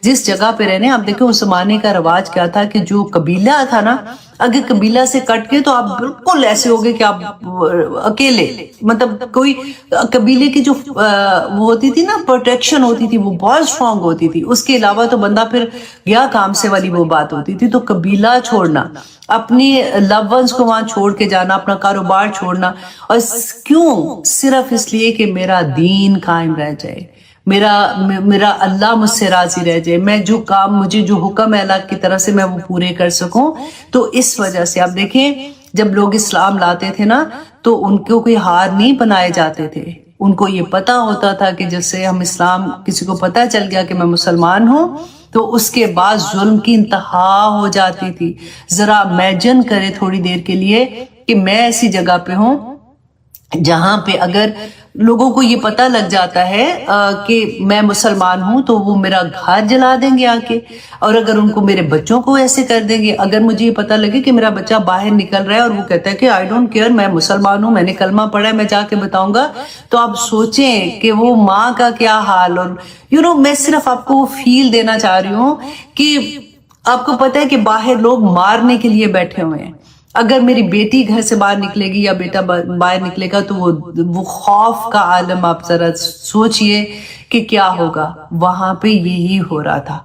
جس جگہ پہ رہنے آپ دیکھیں اس زمانے کا رواج کیا تھا کہ جو قبیلہ تھا نا اگر قبیلہ سے کٹ کے تو آپ بالکل ایسے ہوگے کہ آپ اکیلے مطلب کوئی قبیلے کی جو وہ ہوتی تھی نا پروٹیکشن ہوتی تھی وہ بہت سٹرونگ ہوتی تھی. اس کے علاوہ تو بندہ پھر گیا کام سے والی وہ بات ہوتی تھی. تو قبیلہ چھوڑنا اپنی لو ونس کو وہاں چھوڑ کے جانا اپنا کاروبار چھوڑنا اور کیوں صرف اس لیے کہ میرا دین قائم رہ جائے میرا اللہ مجھ سے راضی رہ جائے میں جو کام مجھے جو حکم ہے اللہ کی طرف سے میں وہ پورے کر سکوں. تو اس وجہ سے آپ دیکھیں جب لوگ اسلام لاتے تھے نا تو ان کو کوئی ہار نہیں بنائے جاتے تھے. ان کو یہ پتا ہوتا تھا کہ جیسے ہم اسلام کسی کو پتا چل گیا کہ میں مسلمان ہوں تو اس کے بعد ظلم کی انتہا ہو جاتی تھی. ذرا امیجن کرے تھوڑی دیر کے لیے کہ میں ایسی جگہ پہ ہوں جہاں پہ اگر لوگوں کو یہ پتا لگ جاتا ہے کہ میں مسلمان ہوں تو وہ میرا گھر جلا دیں گے آ کے. اور اگر ان کو میرے بچوں کو ایسے کر دیں گے اگر مجھے یہ پتا لگے کہ میرا بچہ باہر نکل رہا ہے اور وہ کہتا ہے کہ آئی ڈونٹ کیئر میں مسلمان ہوں میں نے کلمہ پڑھا ہے میں جا کے بتاؤں گا تو آپ سوچیں کہ وہ ماں کا کیا حال. اور میں صرف آپ کو فیل دینا چاہ رہی ہوں کہ آپ کو پتا ہے کہ باہر لوگ مارنے کے لیے بیٹھے ہوئے ہیں. اگر میری بیٹی گھر سے باہر نکلے گی یا بیٹا باہر نکلے گا تو وہ خوف کا عالم آپ ذرا سوچئے کہ کیا ہوگا. وہاں پہ یہی ہو رہا تھا.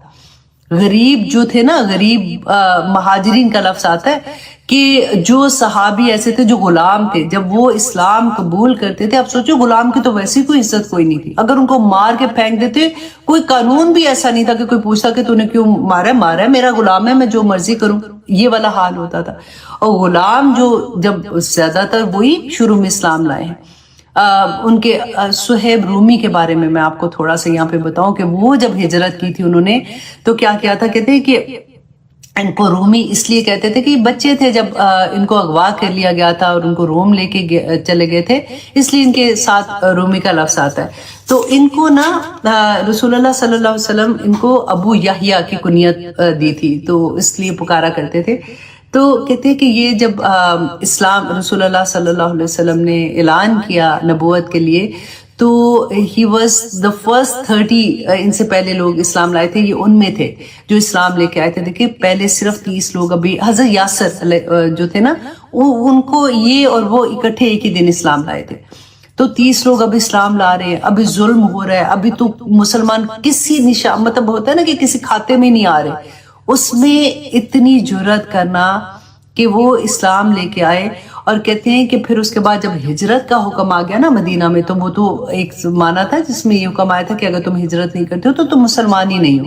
غریب جو تھے نا غریب مہاجرین کا لفظ آتا ہے کہ جو صحابی ایسے تھے جو غلام تھے جب وہ اسلام قبول کرتے تھے. اب سوچو غلام کی تو ویسی کوئی عزت کوئی نہیں تھی. اگر ان کو مار کے پھینک دیتے کوئی قانون بھی ایسا نہیں تھا کہ کوئی پوچھتا کہ تو نے کیوں مارا ہے میرا غلام ہے میں جو مرضی کروں. یہ والا حال ہوتا تھا. اور غلام جو جب زیادہ تر وہی شروع میں اسلام لائے ہیں. ان کے صہیب رومی کے بارے میں آپ کو تھوڑا سا یہاں پہ بتاؤں کہ وہ جب ہجرت کی تھی انہوں نے تو کیا کیا تھا. کہتے ہیں کہ ان کو رومی اس لیے کہتے تھے کہ بچے تھے جب ان کو اغوا کر لیا گیا تھا اور ان کو روم لے کے چلے گئے تھے اس لیے ان کے ساتھ رومی کا لفظ آتا ہے. تو ان کو نا رسول اللہ صلی اللہ علیہ وسلم ان کو ابو یحییٰ کی کنیت دی تھی تو اس لیے پکارا کرتے تھے. تو کہتے ہیں کہ یہ جب اسلام رسول اللہ صلی اللہ علیہ وسلم نے اعلان کیا نبوت کے لیے تو ہی واز دا فرسٹ 30 ان سے پہلے لوگ اسلام لائے تھے. یہ ان میں تھے جو اسلام لے کے آئے تھے. دیکھیں پہلے صرف 30 لوگ ابھی حضرت یاسر جو تھے نا ان کو یہ اور وہ اکٹھے ایک ہی دن اسلام لائے تھے. تو 30 لوگ اب اسلام لا رہے ہیں. ابھی ظلم ہو رہا ہے. ابھی تو مسلمان کسی نشان مطلب ہوتا ہے نا کہ کسی کھاتے میں نہیں آ رہے. اس میں اتنی جرات کرنا کہ وہ اسلام لے کے آئے. اور کہتے ہیں کہ پھر اس کے بعد جب ہجرت کا حکم آ گیا نا مدینہ میں تو وہ تو ایک زمانہ تھا جس میں یہ حکم آیا تھا کہ اگر تم ہجرت نہیں کرتے ہو تو تم مسلمان ہی نہیں ہو.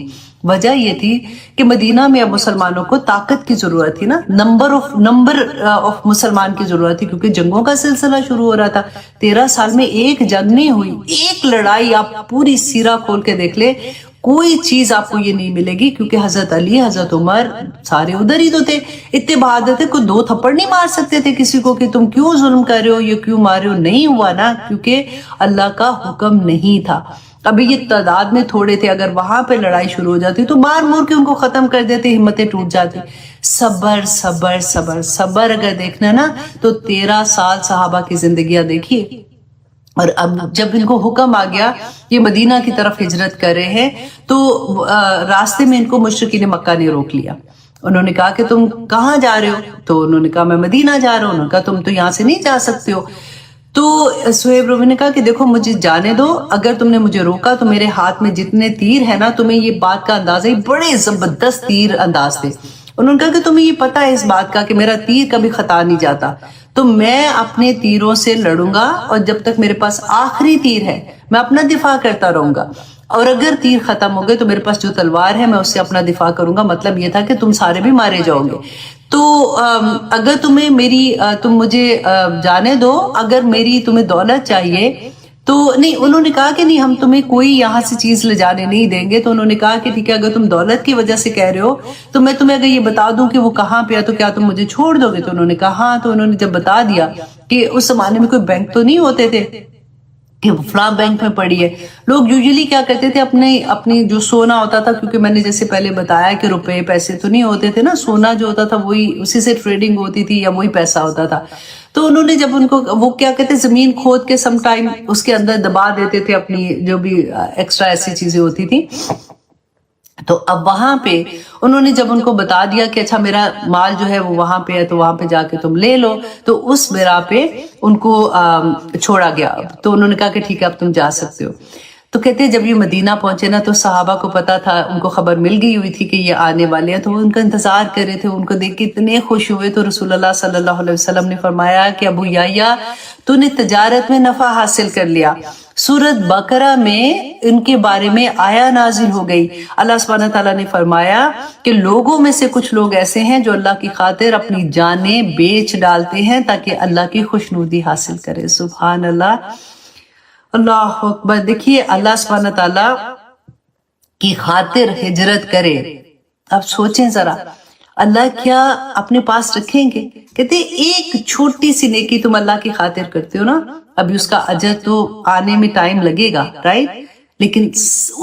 وجہ یہ تھی کہ مدینہ میں اب مسلمانوں کو طاقت کی ضرورت تھی نا نمبر آف مسلمان کی ضرورت تھی کیونکہ جنگوں کا سلسلہ شروع ہو رہا تھا. 13 سال میں ایک جنگ نہیں ہوئی ایک لڑائی. آپ پوری سیرہ کھول کے دیکھ لے کوئی چیز آپ کو یہ نہیں ملے گی کیونکہ حضرت علی حضرت عمر سارے ادھر ہی تو تھے. اتنے بہادر تھے کوئی 2 تھپڑ نہیں مار سکتے تھے کسی کو کہ تم کیوں ظلم کر رہے ہو یہ کیوں مار رہے ہو. نہیں ہوا نا کیونکہ اللہ کا حکم نہیں تھا. ابھی یہ تعداد میں تھوڑے تھے. اگر وہاں پہ لڑائی شروع ہو جاتی تو مار مور کے ان کو ختم کر دیتے ہمتیں ٹوٹ جاتی. صبر صبر صبر صبر اگر دیکھنا نا تو 13 سال صحابہ کی زندگیاں دیکھیے. اور اب جب ان کو حکم آ گیا یہ مدینہ کی طرف ہجرت کر رہے ہیں تو راستے میں ان کو مشرکین مکہ نے روک لیا. انہوں نے کہا کہ تم کہاں جا رہے ہو تو انہوں نے کہا میں مدینہ جا رہا ہوں. انہوں نے کہا تم تو یہاں سے نہیں جا سکتے ہو. تو صہیب رومی نے کہا کہ دیکھو مجھے جانے دو. اگر تم نے مجھے روکا تو میرے ہاتھ میں جتنے تیر ہیں نا تمہیں یہ بات کا اندازہ ہے بڑے زبردست تیر انداز تھے. انہوں نے کہا کہ تمہیں یہ پتا ہے اس بات کا کہ میرا تیر کبھی خطا نہیں جاتا تو میں اپنے تیروں سے لڑوں گا اور جب تک میرے پاس آخری تیر ہے میں اپنا دفاع کرتا رہوں گا. اور اگر تیر ختم ہو گئے تو میرے پاس جو تلوار ہے میں اس سے اپنا دفاع کروں گا. مطلب یہ تھا کہ تم سارے بھی مارے جاؤ گے. تو اگر تم مجھے جانے دو. اگر میری تمہیں دولت چاہیے تو نہیں. انہوں نے کہا کہ نہیں ہم تمہیں کوئی یہاں سے چیز لے جانے نہیں دیں گے. تو انہوں نے کہا کہ ٹھیک ہے اگر تم دولت کی وجہ سے کہہ رہے ہو تو میں تمہیں اگر یہ بتا دوں کہ وہ کہاں پہ ہے تو کیا تم مجھے چھوڑ دو گے. تو انہوں نے کہا ہاں. تو انہوں نے جب بتا دیا کہ اس زمانے میں کوئی بینک تو نہیں ہوتے تھے کہ فلاں بینک میں پڑی ہے. لوگ یوزلی کیا کرتے تھے اپنی جو سونا ہوتا تھا کیونکہ میں نے جیسے پہلے بتایا کہ روپے پیسے تو نہیں ہوتے تھے نا. سونا جو ہوتا تھا وہی اسی سے ٹریڈنگ ہوتی تھی یا وہی پیسہ ہوتا تھا. تو انہوں نے جب ان کو وہ کیا کہتے زمین کھود کے سم ٹائم اس کے اندر دبا دیتے تھے اپنی جو بھی ایکسٹرا ایسی چیزیں ہوتی تھی تو اب وہاں پہ انہوں نے جب ان کو بتا دیا کہ اچھا میرا مال جو ہے وہ وہاں پہ ہے تو وہاں پہ جا کے تم لے لو، تو اس بنا پہ ان کو چھوڑا گیا. تو انہوں نے کہا کہ ٹھیک ہے اب تم جا سکتے ہو. تو کہتے ہیں جب یہ مدینہ پہنچے نا تو صحابہ کو پتا تھا، ان کو خبر مل گئی ہوئی تھی کہ یہ آنے والے ہیں، تو وہ ان کا انتظار کر رہے تھے. ان کو دیکھ کے اتنے خوش ہوئے. تو رسول اللہ صلی اللہ علیہ وسلم نے فرمایا کہ ابو یحییٰ تو نے تجارت میں نفع حاصل کر لیا. سورۃ بقرہ میں ان کے بارے میں آیا نازل ہو گئی. اللہ سبحانہ تعالیٰ نے فرمایا کہ لوگوں میں سے کچھ لوگ ایسے ہیں جو اللہ کی خاطر اپنی جانیں بیچ ڈالتے ہیں تاکہ اللہ کی خوشنودی حاصل کرے. سبحان اللہ، اللہ اکبر. دیکھیے اللہ سبحانہ تعالیٰ کی خاطر ہجرت کرے. اب سوچیں ذرا، اللہ کیا اپنے پاس رکھیں گے؟ کہتے ایک چھوٹی سی نیکی تم اللہ کی خاطر کرتے ہو نا، ابھی اس کا اجر تو آنے میں ٹائم لگے گا، رائٹ؟ لیکن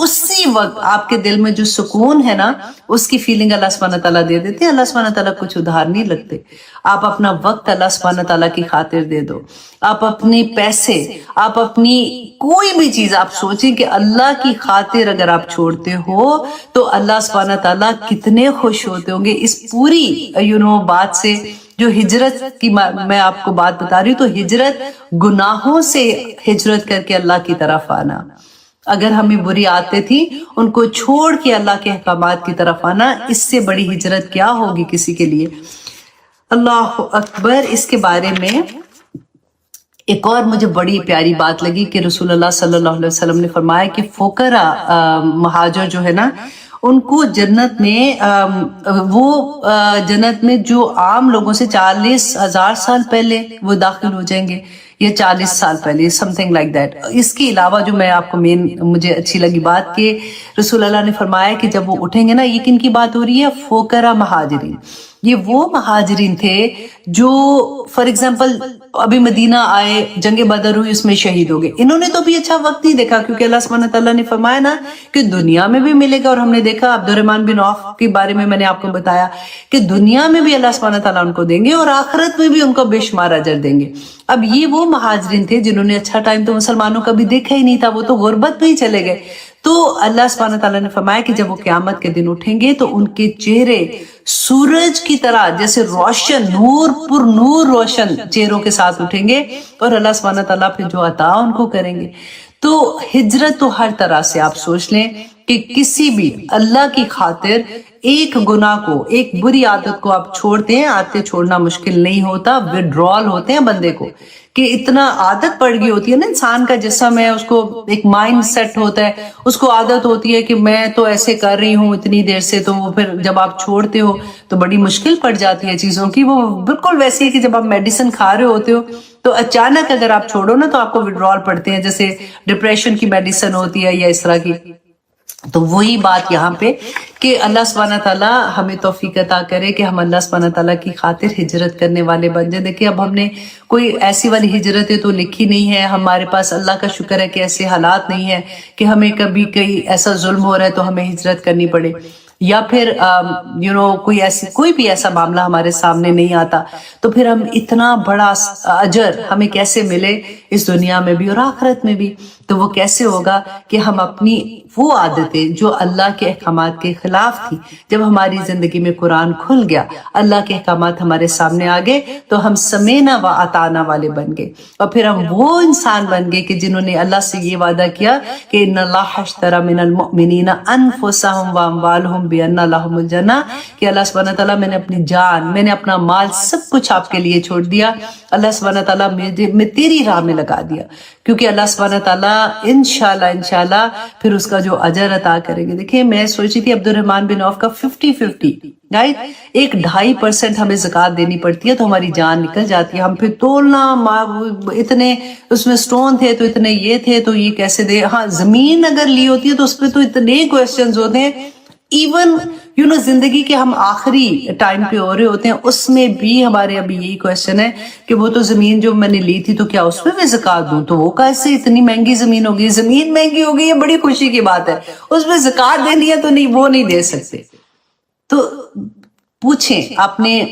اسی وقت آپ کے دل میں جو سکون ہے نا، اس کی فیلنگ اللہ سبحانہ تعالیٰ دے دیتے ہیں. اللہ سبحانہ تعالیٰ کچھ ادھار نہیں لگتے. آپ اپنا وقت اللہ سبحانہ تعالیٰ کی خاطر دے دو، آپ اپنے پیسے، آپ اپنی کوئی بھی چیز آپ سوچیں کہ اللہ کی خاطر اگر آپ چھوڑتے ہو تو اللہ سبحانہ تعالیٰ کتنے خوش ہوتے ہوں گے. اس پوری بات سے جو ہجرت کی میں آپ کو بات بتا رہی ہوں، تو ہجرت گناہوں سے ہجرت کر کے اللہ کی طرف آنا. اگر ہمیں بری عادتیں تھیں ان کو چھوڑ کے اللہ کے احکامات کی طرف آنا، اس سے بڑی ہجرت کیا ہوگی کسی کے لیے. اللہ اکبر. اس کے بارے میں ایک اور مجھے بڑی پیاری بات لگی کہ رسول اللہ صلی اللہ علیہ وسلم نے فرمایا کہ فقراء مہاجر جو ہے نا، ان کو جنت میں جو عام لوگوں سے 40,000 سال پہلے وہ داخل ہو جائیں گے، یا 40 سال پہلے، سم تھنگ لائک دیٹ. اس کے علاوہ جو میں آپ کو مجھے اچھی لگی بات کہ رسول اللہ نے فرمایا کہ جب وہ اٹھیں گے نا، یہ کن کی بات ہو رہی ہے؟ فقراء مہاجرین. یہ وہ مہاجرین تھے جو فار ایگزامپل ابھی مدینہ آئے، جنگ بدر ہوئی، اس میں شہید ہو گئے. انہوں نے تو بھی اچھا وقت نہیں دیکھا، کیونکہ اللہ سبحانہ تعالیٰ نے فرمایا نا کہ دنیا میں بھی ملے گا. اور ہم نے دیکھا عبد الرحمن بن عوف کے بارے میں نے آپ کو بتایا کہ دنیا میں بھی اللہ سبحانہ تعالیٰ ان کو دیں گے اور آخرت میں بھی ان کو بے شمار اجر دیں گے. اب یہ وہ مہاجرین تھے جنہوں نے اچھا ٹائم تو مسلمانوں کا بھی دیکھا ہی نہیں تھا، وہ تو غربت میں ہی چلے گئے. تو اللہ سبحانہ تعالیٰ نے فرمایا کہ جب وہ قیامت کے دن اٹھیں گے تو ان کے چہرے سورج کی طرح جیسے روشن، نور پر نور روشن چہروں کے ساتھ اٹھیں گے، اور اللہ سبحانہ تعالیٰ پھر جو عطا ان کو کریں گے. تو ہجرت تو ہر طرح سے آپ سوچ لیں کہ کسی بھی اللہ کی خاطر ایک گناہ کو، ایک بری عادت کو آپ چھوڑتے ہیں. عادتیں چھوڑنا مشکل نہیں ہوتا، وڈرال ہوتے ہیں بندے کو، کہ اتنا عادت پڑ گئی ہوتی ہے نا. انسان کا جسم ہے، اس کو ایک مائنڈ سیٹ ہوتا ہے، اس کو عادت ہوتی ہے کہ میں تو ایسے کر رہی ہوں اتنی دیر سے. تو وہ پھر جب آپ چھوڑتے ہو تو بڑی مشکل پڑ جاتی ہے چیزوں کی. وہ بالکل ویسی ہے کہ جب آپ میڈیسن کھا رہے ہوتے ہو تو اچانک اگر آپ چھوڑو نا تو آپ کو وڈرال پڑتے ہیں، جیسے ڈپریشن کی میڈیسن ہوتی ہے یا اس طرح کی. تو وہی بات یہاں پہ کہ اللہ سبحانہ تعالیٰ ہمیں توفیق عطا کرے کہ ہم اللہ سبحانہ تعالیٰ کی خاطر ہجرت کرنے والے بن جائیں. دیکھیں اب ہم نے کوئی ایسی والی ہجرتیں تو لکھی نہیں ہے، ہمارے پاس اللہ کا شکر ہے کہ ایسے حالات نہیں ہیں کہ ہمیں کبھی کہیں ایسا ظلم ہو رہا ہے تو ہمیں ہجرت کرنی پڑے، یا پھر کوئی بھی ایسا معاملہ ہمارے سامنے نہیں آتا. تو پھر ہم اتنا بڑا اجر ہمیں کیسے ملے اس دنیا میں بھی اور آخرت میں بھی؟ تو وہ کیسے ہوگا کہ ہم اپنی وہ عادتیں جو اللہ کے احکامات کے خلاف تھی، جب ہماری زندگی میں قرآن کھل گیا، اللہ کے احکامات ہمارے سامنے آ گئے، تو ہم سمینا و اطعنا والے بن گئے. اور پھر ہم وہ انسان بن گئے کہ جنہوں نے اللہ سے یہ وعدہ کیا کہ ان اللہ اشتری من المؤمنین انفسهم واموالهم بان لهم الجنہ، کہ اللہ سبحانہ تعالیٰ میں نے اپنی جان، میں نے اپنا مال، سب کچھ آپ کے لیے چھوڑ دیا. اللہ سبحانہ تعالیٰ میں تیری راہ میں لگا دیا، کیونکہ اللہ سبحانہ تعالیٰ انشاءاللہ پھر اس کا جو اجر عطا کریں گے. دیکھیں میں سوچی تھی عبد الرحمن بن عوف کا 50-50 رائٹ، 1.5% ہمیں زکوٰۃ دینی پڑتی ہے تو ہماری جان نکل جاتی ہے. ہم پھر تولنا، اتنے اس میں سٹون تھے تو اتنے یہ تھے تو یہ کیسے دے. ہاں زمین اگر لی ہوتی ہے تو اس پہ تو اتنے کویسچنز ہوتے ہیں. ایون زندگی کے ہم آخری ٹائم پہ ہو رہے ہوتے ہیں، اس میں بھی ہمارے ابھی یہی کویسچن ہے کہ وہ تو زمین جو میں نے لی تھی تو کیا اس پہ میں زکوٰۃ دوں؟ تو وہ کیسے اتنی مہنگی زمین ہوگی؟ زمین مہنگی ہوگی، یہ بڑی خوشی کی بات ہے. اس پہ زکوٰۃ دینی ہے تو نہیں، وہ نہیں دے سکتے. تو پوچھیں اپنے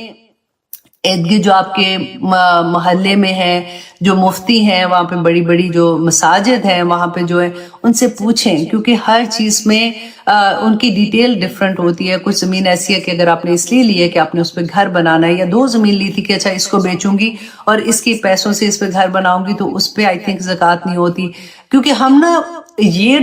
جو آپ کے محلے میں ہیں، جو مفتی ہیں، وہاں پہ بڑی بڑی جو مساجد ہیں وہاں پہ جو ہے ان سے پوچھیں، کیونکہ ہر چیز میں ان کی ڈیٹیل ڈفرنٹ ہوتی ہے. کچھ زمین ایسی ہے کہ اگر آپ نے اس لیے لی ہے کہ آپ نے اس پہ گھر بنانا ہے، یا 2 زمین لی تھی کہ اچھا اس کو بیچوں گی اور اس کے پیسوں سے اس پہ گھر بناؤں گی، تو اس پہ آئی تھنک زکوٰۃ نہیں ہوتی. کیونکہ ہم نا یہ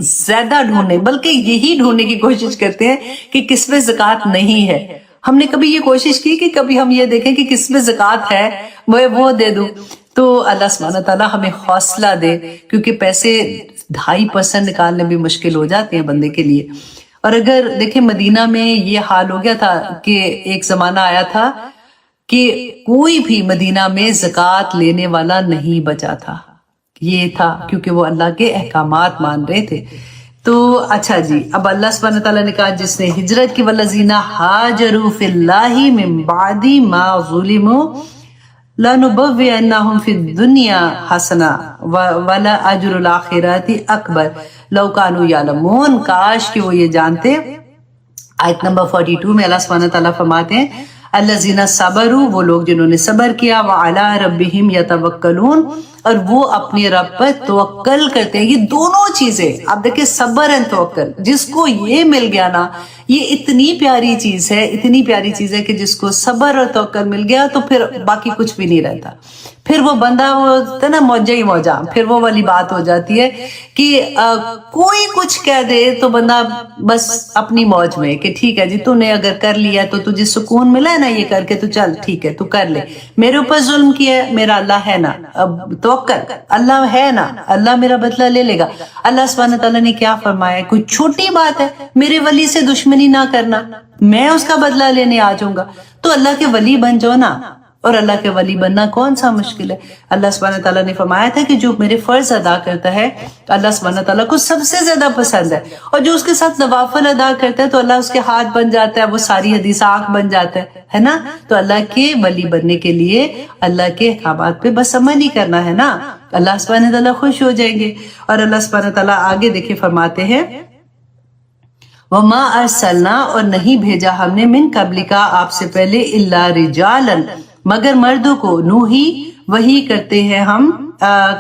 زیادہ ڈھونڈنے بلکہ یہی ڈھونڈنے کی کوشش کرتے ہیں کہ کس پہ زکوٰۃ نہیں ہے. ہم نے کبھی یہ کوشش کی کہ کبھی ہم یہ دیکھیں کہ کس میں زکوٰۃ ہے میں وہ دے دوں. تو اللہ سبحانہ تعالیٰ ہمیں حوصلہ دے، کیونکہ پیسے 2.5% نکالنے بھی مشکل ہو جاتے ہیں بندے کے لیے. اور اگر دیکھیں مدینہ میں یہ حال ہو گیا تھا کہ ایک زمانہ آیا تھا کہ کوئی بھی مدینہ میں زکوٰۃ لینے والا نہیں بچا تھا. یہ تھا کیونکہ وہ اللہ کے احکامات مان رہے تھے. تو اچھا جی، اب اللہ سبحانہ تعالیٰ نے کہا جس نے ہجرت کی، والذین ہاجروا فی اللہ من بعد ما ظلموا لنبوئنہم فی الدنیا حسنہ ولأجر الآخرۃ اکبر لو کانوا یعلمون. کاش کہ وہ یہ جانتے. آیت نمبر 42 میں اللہ سبحانہ تعالیٰ فرماتے ہیں الذین صبروا، وہ لوگ جنہوں نے صبر کیا، وعلی ربہم یتوکلون، اور وہ اپنے رب پر توکل کرتے ہیں. یہ دونوں چیزیں آپ دیکھیں، صبر اور توکل، جس کو یہ مل گیا نا، یہ اتنی پیاری چیز ہے، اتنی پیاری چیز ہے کہ جس کو صبر اور توکل مل گیا تو پھر باقی کچھ بھی نہیں رہتا. پھر وہ بندہ ہوتا ہے نا موجہ ہی موجہ، پھر وہ والی بات ہو جاتی ہے کہ کوئی کچھ کہہ دے تو بندہ بس اپنی موج میں کہ ٹھیک ہے جی، تو نے اگر کر لیا تو تجھے سکون ملا ہے نا یہ کر کے، تو چل ٹھیک ہے تو کر لے. میرے اوپر ظلم کیا ہے، میرا اللہ ہے نا، اب توکل اللہ ہے نا، اللہ میرا بدلہ لے لے گا. اللہ سبحانہ تعالیٰ نے کیا فرمایا ہے؟ کوئی چھوٹی بات ہے میرے ولی سے دشمنی نہ کرنا، میں اس کا بدلہ لینے آ جاؤں گا. تو اللہ کے ولی بن جاؤ نا، اور اللہ کے ولی بننا کون سا مشکل ہے. اللہ سبحانہ تعالیٰ نے فرمایا تھا کہ جو میرے فرض ادا کرتا ہے اللہ سبحانہ تعالیٰ کو سب سے زیادہ پسند ہے، اور جو اس کے ساتھ نوافل ادا کرتا ہے تو اللہ اس کے ہاتھ بن جاتا ہے، وہ ساری حدیث آنکھ بن جاتا ہے نا. تو اللہ کے ولی بننے کے لیے اللہ کے احکامات پہ بس عمل ہی کرنا ہے نا، اللہ سبحانہ تعالیٰ خوش ہو جائیں گے. اور اللہ سبحانہ تعالیٰ آگے دیکھے فرماتے ہیں وَمَا أَرْسَلْنَا، اور نہیں بھیجا ہم نے من قبلک، آپ سے پہلے، إِلَّا رِجَالًا، مگر مردوں کو، نوحی وحی کرتے ہیں ہم،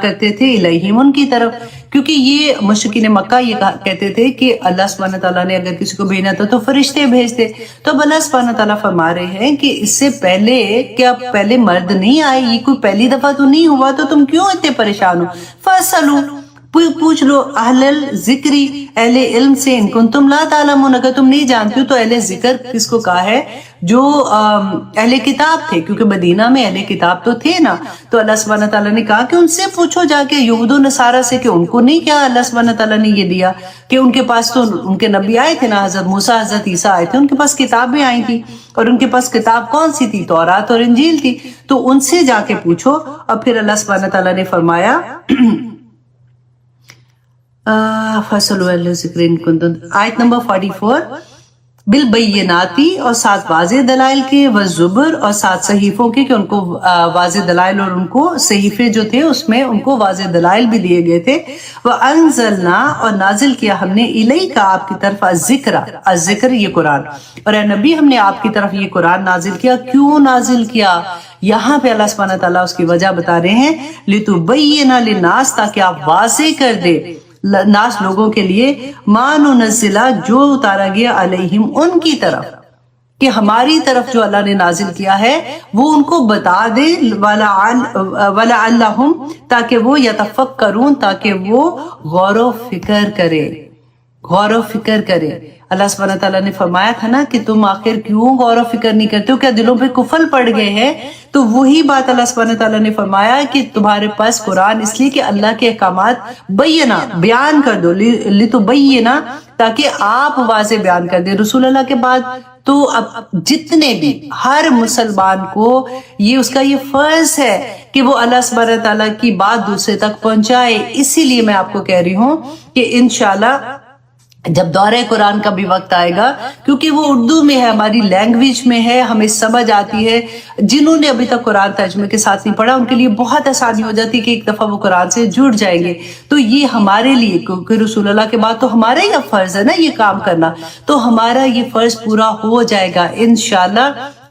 کرتے تھے الیہم، ان کی طرف. کیونکہ یہ مشرکین مکہ یہ کہتے تھے کہ اللہ سبحانہ تعالیٰ نے اگر کسی کو بھیجنا تھا تو فرشتے بھیجتے. تو اب اللہ سبحانہ تعالیٰ فرما رہے ہیں کہ اس سے پہلے کیا پہلے مرد نہیں آئے؟ یہ کوئی پہلی دفعہ تو نہیں ہوا، تو تم کیوں اتنے پریشان ہو؟ فَاسْأَلُوا، پوچھ لو، اہل الذکری، اہل علم سے، ان کنتم لا تعلمون، اگر تم نہیں جانتے ہو. تو اہل ذکر کس کو کہا ہے؟ جو اہل کتاب تھے، کیونکہ مدینہ میں اہل کتاب تو تھے نا. تو اللہ سبحانہ تعالیٰ نے کہا کہ ان سے پوچھو جا کے، یہود و نصارہ سے، کہ ان کو نہیں کیا اللہ سبحانہ تعالیٰ نے یہ دیا کہ ان کے پاس تو ان کے نبی آئے تھے نا، حضرت موسیٰ حضرت عیسیٰ آئے تھے، ان کے پاس کتابیں آئی تھی، اور ان کے پاس کتاب کون سی تھی؟ تورات اور انجیل تھی. تو ان سے جا کے پوچھو. اور پھر اللہ سبحانہ تعالیٰ نے فرمایا آیت نمبر 44 بالبیناتی، اور ساتھ واضح دلائل کے، والزبر، اور ساتھ صحیفوں کے، کہ ان کو واضح دلائل، اور ان کو صحیفے جو تھے اس میں ان کو واضح دلائل بھی دیے گئے تھے. وَأَنزَلْنَا، اور نازل کیا ہم نے، الیک، آپ کی طرف، الذکر، یہ قرآن. اور اے نبی ہم نے آپ کی طرف یہ قرآن نازل کیا. کیوں نازل کیا؟ یہاں پہ اللہ سبحانہ تعالیٰ اس کی وجہ بتا رہے ہیں، لِتُبَيِّنَ لِلنَّاسِ، تاکہ آپ واضح کر دے ناس لوگوں کے لیے، ما ننزل، جو اتارا گیا، علیہم، ان کی طرف، کہ ہماری طرف جو اللہ نے نازل کیا ہے وہ ان کو بتا دے، وَلَعَلَّهُمْ، تاکہ وہ یتفکرون، تاکہ وہ غور و فکر کرے. اللہ سبحانہ تعالیٰ نے فرمایا تھا نا کہ تم آخر کیوں غور و فکر نہیں کرتے ہو؟ کیا دلوں پہ کفل پڑ گئے ہیں؟ تو وہی بات اللہ سبحانہ تعالیٰ نے فرمایا کہ تمہارے پاس قرآن اس لیے کہ اللہ کے احکامات بیان کر دو، لتبینا، تاکہ آپ واضح بیان کر دیں. رسول اللہ کے بعد تو اب جتنے بھی، ہر مسلمان کو یہ اس کا یہ فرض ہے کہ وہ اللہ سبحانہ تعالیٰ کی بات دوسرے تک پہنچائے. اسی لیے میں آپ کو کہہ رہی ہوں کہ انشاءاللہ جب دورہ قرآن کا بھی وقت آئے گا، کیونکہ وہ اردو میں ہے، ہماری لینگویج میں ہے، ہمیں سمجھ آتی ہے. جنہوں نے ابھی تک قرآن ترجمے کے ساتھ نہیں پڑھا ان کے لیے بہت آسانی ہو جاتی ہے کہ ایک دفعہ وہ قرآن سے جڑ جائیں گے. تو یہ ہمارے لیے، کیونکہ رسول اللہ کے بعد تو ہمارا ہی اب فرض ہے نا یہ کام کرنا، تو ہمارا یہ فرض پورا ہو جائے گا انشاءاللہ.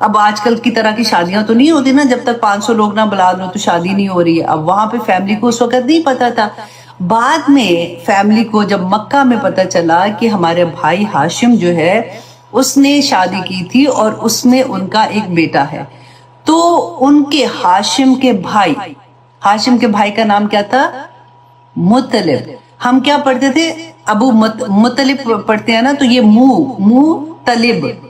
اب آج کل کی طرح کی شادیاں تو نہیں ہوتی نا، جب تک 500 لوگ نہ بلا دو تو شادی نہیں ہو رہی ہے. اب وہاں پہ فیملی کو اس وقت نہیں پتا تھا. بعد میں فیملی کو جب مکہ میں پتا چلا کہ ہمارے بھائی ہاشم جو ہے اس نے شادی کی تھی اور اس میں ان کا ایک بیٹا ہے، تو ان کے ہاشم کے بھائی کا نام کیا تھا؟ مطلب. ہم کیا پڑھتے تھے؟ ابو مطلب پڑھتے ہیں نا، تو یہ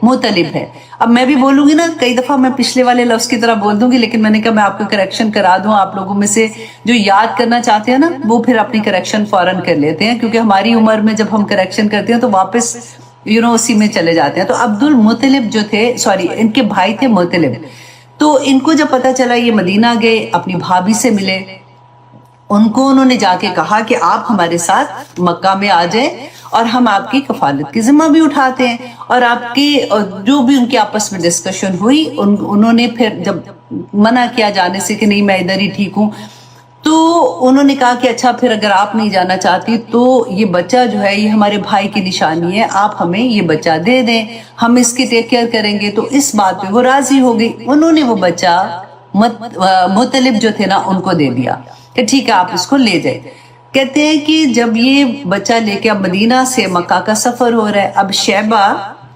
مطلب ہے. اب میں بھی بولوں گی نا، کئی دفعہ میں پچھلے والے لفظ کی طرح بول دوں گی، لیکن میں نے کہا میں آپ کو کریکشن کرا دوں. آپ لوگوں میں سے جو یاد کرنا چاہتے ہیں نا وہ پھر اپنی کریکشن فوراً کر لیتے ہیں، کیونکہ ہماری عمر میں جب ہم کریکشن کرتے ہیں تو واپس اسی میں چلے جاتے ہیں. تو عبد المطلب جو تھے، ان کے بھائی تھے مطلب. تو ان کو جب پتا چلا یہ مدینہ گئے، اپنی بھابھی سے ملے، انہوں نے جا کے کہا کہ آپ ہمارے ساتھ مکہ میں آ جائیں اور ہم آپ کی کفالت کی ذمہ بھی اٹھاتے ہیں. اور آپ کی جو بھی ان کی آپس میں ڈسکشن ہوئی، انہوں نے پھر جب منع کیا جانے سے کہ نہیں میں ادھر ہی ٹھیک ہوں، تو انہوں نے کہا کہ اچھا پھر اگر آپ نہیں جانا چاہتی تو یہ بچہ جو ہے یہ ہمارے بھائی کی نشانی ہے، آپ ہمیں یہ بچہ دے دیں، ہم اس کی ٹیک کیئر کریں گے. تو اس بات پہ وہ راضی ہو گئی. انہوں نے وہ بچہ مطلب جو تھے نا ان کو دے دیا کہ ٹھیک ہے آپ اس کو لے جائیں. کہتے ہیں کہ جب یہ بچہ لے کے اب مدینہ سے مکہ کا سفر ہو رہا ہے، اب شیبہ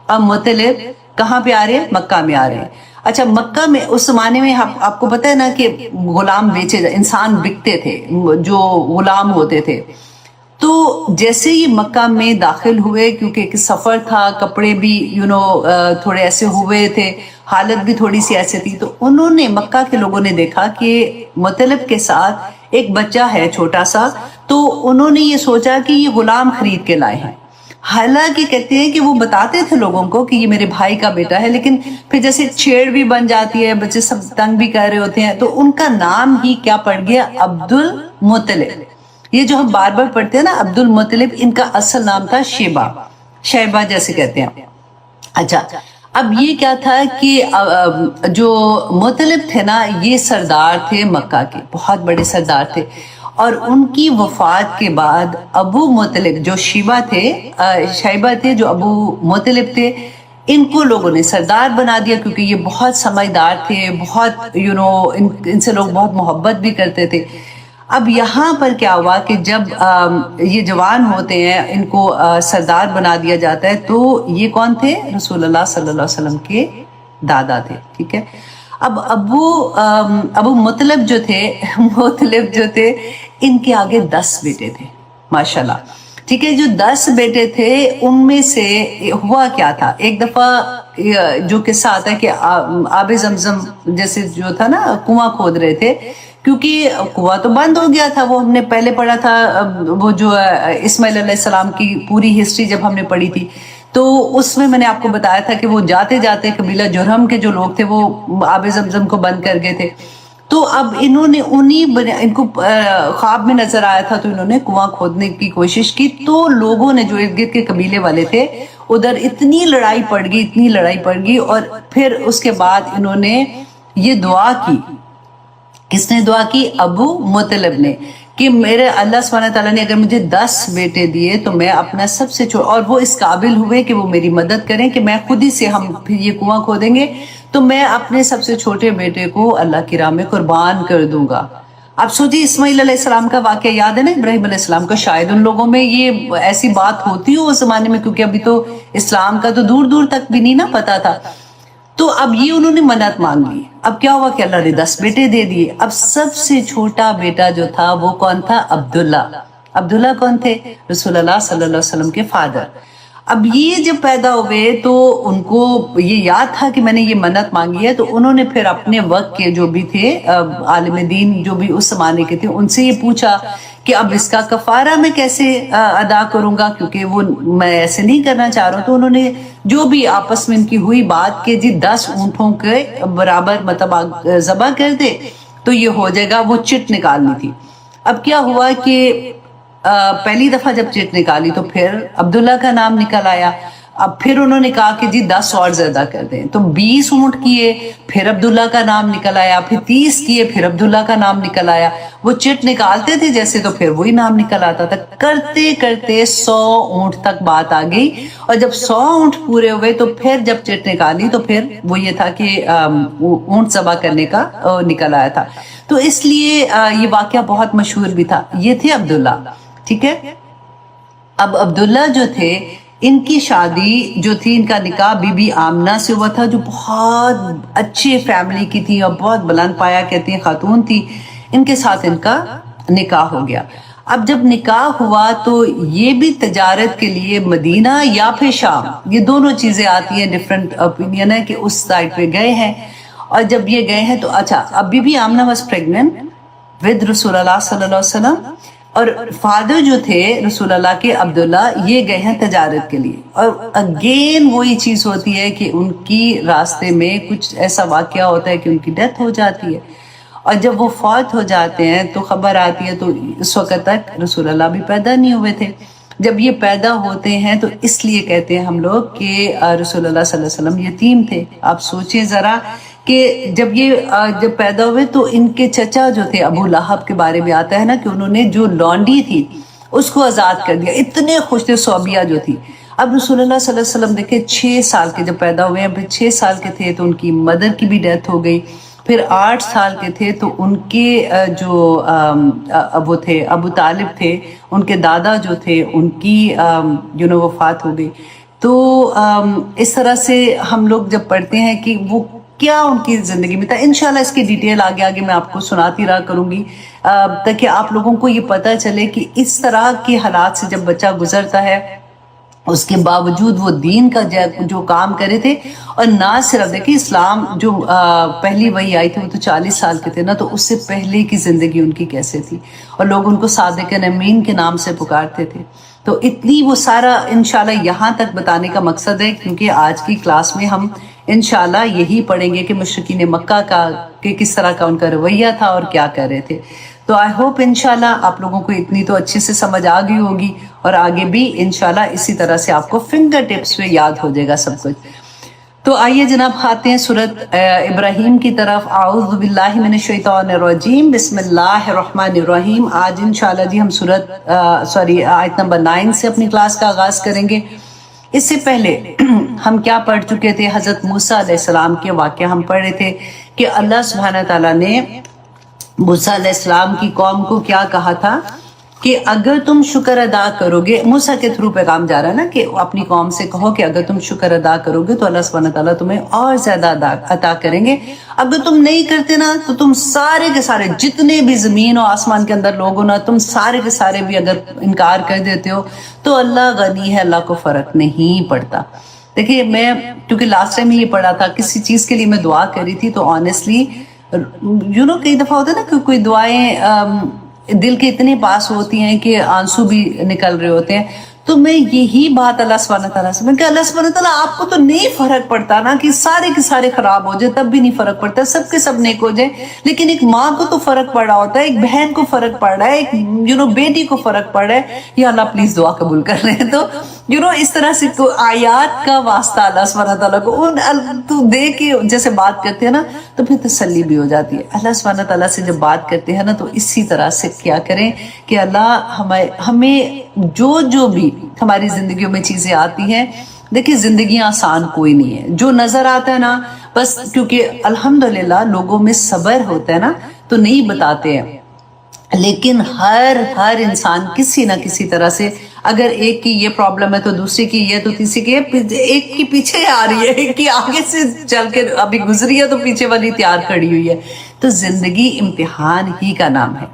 اب مطلب کہاں پہ آ رہے ہیں؟ مکہ میں آ رہے ہیں. اچھا مکہ میں اس زمانے میں آپ کو پتہ ہے نا کہ غلام بیچے انسان بکتے تھے، جو غلام ہوتے تھے. تو جیسے ہی مکہ میں داخل ہوئے، کیونکہ ایک سفر تھا، کپڑے بھی تھوڑے ایسے ہوئے تھے، حالت بھی تھوڑی سی ایسے تھی، تو انہوں نے مکہ کے لوگوں نے دیکھا کہ مطلب کے ساتھ ایک بچہ ہے چھوٹا سا، تو انہوں نے یہ سوچا کہ یہ غلام خرید کے لائے ہیں. حالانکہ کہتے ہیں کہ وہ بتاتے تھے لوگوں کو کہ یہ میرے بھائی کا بیٹا ہے، لیکن پھر جیسے چھیڑ بھی بن جاتی ہے، بچے سب تنگ بھی کر رہے ہوتے ہیں، تو ان کا نام ہی کیا پڑ گیا؟ عبد المطلب. یہ جو ہم بار بار پڑھتے ہیں نا عبد المطلب، ان کا اصل نام تھا شیبہ جیسے کہتے ہیں. اچھا اب یہ کیا تھا کہ جو مطلب تھے نا یہ سردار تھے مکہ کے، بہت بڑے سردار تھے. اور ان کی وفات کے بعد ابو مطلب جو شیبہ تھے جو ابو مطلب تھے، ان کو لوگوں نے سردار بنا دیا، کیونکہ یہ بہت سمجھدار تھے، بہت ان سے لوگ بہت محبت بھی کرتے تھے. اب یہاں پر کیا ہوا کہ جب یہ جوان ہوتے ہیں، ان کو سردار بنا دیا جاتا ہے، تو یہ کون تھے؟ رسول اللہ صلی اللہ علیہ وسلم کے دادا تھے. ٹھیک ہے. اب ابو مطلب جو تھے ان کے آگے 10 بیٹے تھے ماشاءاللہ. ٹھیک ہے. جو 10 بیٹے تھے ان میں سے ہوا کیا تھا، ایک دفعہ جو قصہ آتا ہے کہ آب زمزم جیسے جو تھا نا کنواں کھود رہے تھے، کیونکہ کنواں تو بند ہو گیا تھا. وہ ہم نے پہلے پڑھا تھا، وہ جو اسماعیل علیہ السلام کی پوری ہسٹری جب ہم نے پڑھی تھی، تو اس میں نے آپ کو بتایا تھا کہ وہ جاتے جاتے قبیلہ جرہم کے جو لوگ تھے وہ آب زمزم کو بند کر گئے تھے. تو اب انہوں نے ان کو خواب میں نظر آیا تھا، تو انہوں نے کنواں کھودنے کی کوشش کی. تو لوگوں نے جو ارد گرد کے قبیلے والے تھے ادھر اتنی لڑائی پڑ گئی. اور پھر اس کے بعد انہوں نے یہ دعا کی. کس نے دعا کی؟ ابو مطلب نے، کہ میرے اللہ سبحانہ تعالیٰ نے اگر مجھے 10 بیٹے دیے تو میں اپنا سب سے اور وہ اس قابل ہوئے کہ وہ میری مدد کریں کہ میں خود ہی سے ہم پھر یہ کنواں کھودیں گے تو میں اپنے سب سے چھوٹے بیٹے کو اللہ کی راہ میں قربان کر دوں گا. اب سوچیے اسماعیل علیہ السلام کا واقعہ یاد ہے نا، ابراہیم علیہ السلام کا. شاید ان لوگوں میں یہ ایسی بات ہوتی ہو اس زمانے میں، کیونکہ ابھی تو اسلام کا تو دور دور تک بھی نہیں نا پتا تھا. تو اب یہ انہوں نے منت مانگ لی. اب کیا ہوا کہ اللہ نے 10 بیٹے دے دیے. اب سب سے چھوٹا بیٹا جو تھا وہ کون تھا؟ عبداللہ کون تھے؟ رسول اللہ صلی اللہ علیہ وسلم کے فادر. اب یہ جب پیدا ہوئے تو ان کو یہ یاد تھا کہ میں نے یہ منت مانگی ہے، تو انہوں نے پھر اپنے وقت کے جو بھی تھے عالم دین جو بھی اس زمانے کے تھے ان سے یہ پوچھا کہ اب اس کا کفارہ میں کیسے ادا کروں گا، کیونکہ وہ میں ایسے نہیں کرنا چاہ رہا ہوں. تو انہوں نے جو بھی آپس میں ان کی ہوئی بات کہ جی 10 اونٹوں کے برابر مطلب ذبح کر دے تو یہ ہو جائے گا. وہ چٹ نکالنی تھی. اب کیا ہوا کہ پہلی دفعہ جب چٹ نکالی تو پھر عبداللہ کا نام نکل آیا. اب پھر انہوں نے کہا کہ جی 10 اور زیادہ کر دیں، تو 20 اونٹ کیے، پھر عبداللہ کا نام نکل آیا، پھر 30 کیے، پھر عبداللہ کا نام نکل آیا. وہ چٹ نکالتے تھے جیسے تو پھر وہی نام نکل آتا تھا. کرتے کرتے 100 اونٹ تک بات آ گئی، اور جب 100 اونٹ پورے ہوئے تو پھر جب چٹ نکالی تو پھر وہ یہ تھا کہ اونٹ ذبح کرنے کا نکل آیا تھا. تو اس لیے یہ واقعہ بہت مشہور بھی تھا. یہ تھے عبداللہ. ٹھیک ہے، اب عبداللہ جو تھے ان کی شادی جو تھی، ان کا نکاح بی بی آمنہ سے ہوا تھا، جو بہت اچھے فیملی کی تھی اور بہت بلند پایا کہتے ہیں خاتون تھی. ان کے ساتھ ان کا نکاح ہو گیا. اب جب نکاح ہوا تو یہ بھی تجارت کے لیے مدینہ یا پھر شام، یہ دونوں چیزیں آتی ہیں، ڈفرنٹ اوپینین ہے کہ اس سائڈ پہ گئے ہیں. اور جب یہ گئے ہیں تو اچھا، اب Bibi Amina was pregnant with رسول اللہ صلی اللہ علیہ وسلم، اور فادر جو تھے رسول اللہ کے عبداللہ، یہ گئے ہیں تجارت کے لیے. اور اگین وہی چیز ہوتی ہے کہ ان کی راستے میں کچھ ایسا واقعہ ہوتا ہے کہ ان کی ڈیتھ ہو جاتی ہے، اور جب وہ فوت ہو جاتے ہیں تو خبر آتی ہے. تو اس وقت تک رسول اللہ بھی پیدا نہیں ہوئے تھے. جب یہ پیدا ہوتے ہیں تو اس لیے کہتے ہیں ہم لوگ کہ رسول اللہ صلی اللہ علیہ وسلم یتیم تھے. آپ سوچیں ذرا کہ جب پیدا ہوئے تو ان کے چچا جو تھے ابو لہب کے بارے میں آتا ہے نا کہ انہوں نے جو لونڈی تھی اس کو آزاد کر دیا. اتنے خوش تھے. صوبیہ جو تھی. اب رسول اللہ صلی اللہ علیہ وسلم دیکھیں 6 سال کے جب پیدا ہوئے ہیں، پھر 6 سال کے تھے تو ان کی مدر کی بھی ڈیتھ ہو گئی. پھر 8 سال کے تھے تو ان کے جو ابو تھے، ابو طالب تھے، ان کے دادا جو تھے، ان کی وفات ہو گئی. تو اس طرح سے ہم لوگ جب پڑھتے ہیں کہ وہ کیا ان کی زندگی میں تھا. انشاءاللہ اس کی ڈیٹیل آگے میں آپ کو سناتی رہا کروں گی، تاکہ آپ لوگوں کو یہ پتہ چلے کہ اس طرح کے حالات سے جب بچہ گزرتا ہے اس کے باوجود وہ دین کا جو کام کرے تھے. اور نہ صرف دیکھیں اسلام جو پہلی وحی آئی تھی وہ تو 40 سال کے تھے نا، تو اس سے پہلے کی زندگی ان کی کیسے تھی، اور لوگ ان کو صادق امین کے نام سے پکارتے تھے. تو اتنی وہ سارا انشاءاللہ یہاں تک بتانے کا مقصد ہے کیونکہ آج کی کلاس میں ہم انشاءاللہ یہی پڑھیں گے کہ مشرکین مکہ کا کہ کس طرح کا ان کا رویہ تھا اور کیا کر رہے تھے. تو آئی ہوپ انشاءاللہ آپ لوگوں کو اتنی تو اچھے سے سمجھ آ گئی ہوگی، اور آگے بھی انشاءاللہ اسی طرح سے آپ کو فنگر ٹپس پہ یاد ہو جائے گا سب کچھ. تو آئیے جناب آتے ہیں سورت ابراہیم کی طرف. اعوذ باللہ من الشیطان الرجیم، بسم اللہ الرحمن الرحیم. آج انشاءاللہ جی ہم آیت نمبر 9 سے اپنی کلاس کا آغاز کریں گے. اس سے پہلے ہم کیا پڑھ چکے تھے؟ حضرت موسیٰ علیہ السلام کے واقعہ ہم پڑھ رہے تھے کہ اللہ سبحانہ تعالیٰ نے موسیٰ علیہ السلام کی قوم کو کیا کہا تھا کہ اگر تم شکر ادا کرو گے. موسیٰ کے تھرو پیغام جا رہا ہے نا کہ اپنی قوم سے کہو کہ اگر تم شکر ادا کرو گے تو اللہ سبحانہ تعالیٰ تمہیں اور زیادہ عطا کریں گے. اگر تم نہیں کرتے نا تو تم سارے کے سارے جتنے بھی زمین و آسمان کے اندر لوگ ہو نا، تم سارے کے سارے بھی اگر انکار کر دیتے ہو تو اللہ غنی ہے، اللہ کو فرق نہیں پڑتا. دیکھیے میں کیونکہ لاسٹ ٹائم یہ پڑھا تھا، کسی چیز کے لیے میں دعا کری تھی تو آنیسٹلی کئی دفعہ ہوتا ہے نا کہ کوئی دعائیں دل کے اتنے پاس ہوتی ہیں کہ آنسو بھی نکل رہے ہوتے ہیں. تو میں یہی بات اللہ سبحانہ تعالیٰ سے، میں کہ اللہ سبحانہ تعالیٰ آپ کو تو نہیں فرق پڑتا نا کہ سارے کے سارے خراب ہو جائے، تب بھی نہیں فرق پڑتا، سب کے سب نیک ہو جائے، لیکن ایک ماں کو تو فرق پڑ رہا ہوتا ہے، ایک بہن کو فرق پڑ رہا ہے، ایک بیٹی کو فرق پڑ رہا ہے. یا اللہ پلیز دعا قبول کر رہے ہیں. تو اس طرح سے آیات کا واسطہ اللہ سبحانہ تعالیٰ کو تو دے کے جیسے بات کرتے ہیں نا تو پھر تسلی بھی ہو جاتی ہے. اللہ سبحانہ تعالیٰ سے جب بات کرتے ہیں نا تو اسی طرح سے کیا کریں کہ اللہ ہمیں جو بھی ہماری زندگیوں میں چیزیں آتی ہیں، دیکھیں زندگیاں آسان کوئی نہیں ہے. جو نظر آتا ہے نا بس کیونکہ الحمدللہ لوگوں میں صبر ہوتا ہے نا تو نہیں بتاتے ہیں، لیکن ہر انسان کسی نہ کسی طرح سے اگر ایک کی یہ پرابلم ہے تو دوسری کی یہ، تو تیسری کی ایک کی پیچھے آ رہی ہے، ایک کی آگے سے چل کے ابھی گزری ہے تو پیچھے والی تیار کھڑی ہوئی ہے. تو زندگی امتحان ہی کا نام ہے.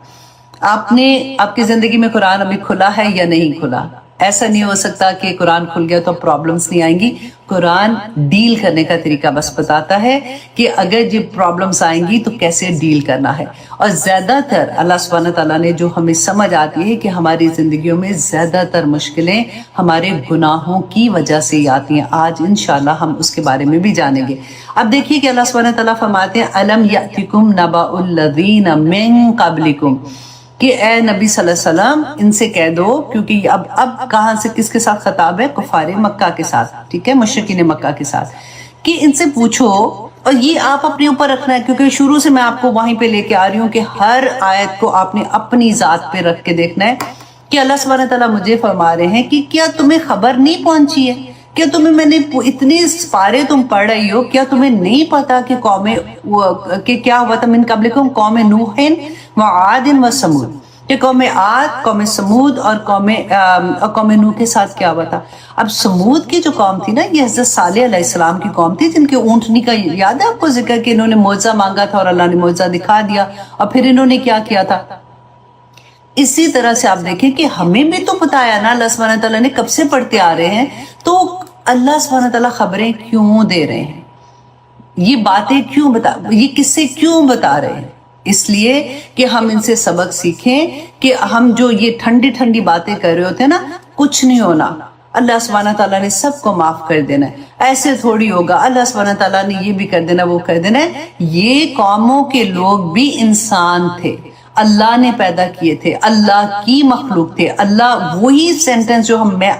آپ کی زندگی میں قرآن ابھی کھلا ہے یا نہیں کھلا؟ ایسا نہیں ہو سکتا کہ قرآن کھل گیا تو پرابلمز نہیں آئیں گی. قرآن ڈیل کرنے کا طریقہ بس بتاتا ہے کہ اگر جب پرابلمز آئیں گی تو کیسے ڈیل کرنا ہے. اور زیادہ تر اللہ سبحانہ تعالیٰ نے جو ہمیں سمجھ آتی ہے کہ ہماری زندگیوں میں زیادہ تر مشکلیں ہمارے گناہوں کی وجہ سے ہی آتی ہیں. آج انشاءاللہ ہم اس کے بارے میں بھی جانیں گے. اب دیکھیے کہ اللہ سبحانہ تعالیٰ فرماتے ہیں الم یأتکم نبأ الذین من قبلکم. کہ اے نبی صلی اللہ علیہ وسلم ان سے کہہ دو، کیونکہ اب کہاں سے کس کے ساتھ خطاب ہے؟ کفار مکہ کے ساتھ، ٹھیک ہے، مشرکین مکہ کے ساتھ، کہ ان سے پوچھو، اور یہ آپ اپنے اوپر رکھنا ہے، کیونکہ شروع سے میں آپ کو وہیں پہ لے کے آ رہی ہوں کہ ہر آیت کو آپ نے اپنی ذات پہ رکھ کے دیکھنا ہے، کہ اللہ سبحانہ تعالیٰ مجھے فرما رہے ہیں کہ کیا تمہیں خبر نہیں پہنچی ہے؟ کیا تمہیں میں نے اتنے پارے تم پڑھ رہی ہو، کیا تمہیں نہیں پتا کہ کہ کیا ہوا تھا من قبلکم قوم نوح و عاد و سمود، کہ قوم عاد، قوم سمود اور قوم نوح کے ساتھ کیا ہوا تھا؟ اب سمود کی جو قوم تھی نا، یہ حضرت صالح علیہ السلام کی قوم تھی، جن کے اونٹنی کا یاد ہے آپ کو ذکر کہ انہوں نے معجزہ مانگا تھا اور اللہ نے معجزہ دکھا دیا، اور پھر انہوں نے کیا کیا تھا؟ اسی طرح سے آپ دیکھیں کہ ہمیں بھی تو بتایا نا اللہ سبحانہ تعالیٰ نے، کب سے پڑھتے آ رہے ہیں، تو اللہ سبحانہ تعالیٰ خبریں کیوں دے رہے ہیں؟ یہ باتیں کیوں یہ کس سے کیوں بتا رہے ہیں؟ اس لیے کہ ہم ان سے سبق سیکھیں کہ ہم جو یہ ٹھنڈی ٹھنڈی باتیں کر رہے ہوتے ہیں نا، کچھ نہیں ہونا، اللہ سبحانہ تعالیٰ نے سب کو معاف کر دینا ہے، ایسے تھوڑی ہوگا اللہ سبحانہ تعالیٰ نے یہ بھی کر دینا وہ کر دینا ہے۔ یہ قوموں کے لوگ بھی انسان تھے، اللہ نے پیدا کیے تھے، اللہ کی مخلوق تھے، اللہ وہی سینٹنس جو میں